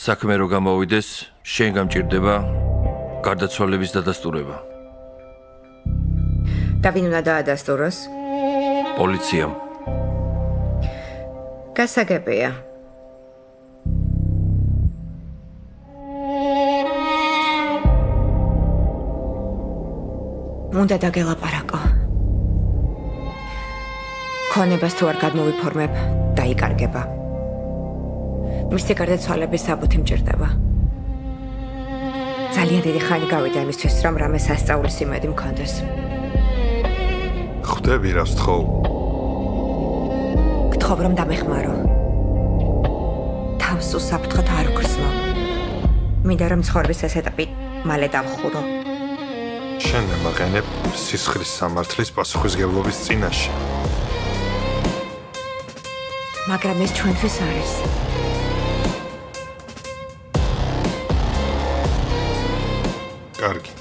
საქმე რო გამოვიდეს, შენ გამჭირდება გარდაცვალების დადასტურება. და ვინ უნდა დაადასტუროს? პოლიციამ. გასაგებია. უნდა დაგელაპარაკო. ქონებას თუ არ გადმოვიფორმებ, დაიკარგება. მისი გარდაცვალების საბუთი მჭირდება. ძალიან დიდი ხანი გავიდა იმისთვის, რომ რამე სასწაულის იმედი მქონდეს. ხვდები რას თხოვ? გთხოვ რომ დამეხმარო. თავს უსაფრთხოდ არ გრძნო. მინდა რომ ცხოვრების ეს ეტაპი მალე დავხურო. შენ მემაყენებ სისხლის სამართლის პასუხისმგებლობის წინაშე. მაგრამ ეს ჩვენთვის არის. კარგი.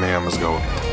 მე ამას გავაკეთებ.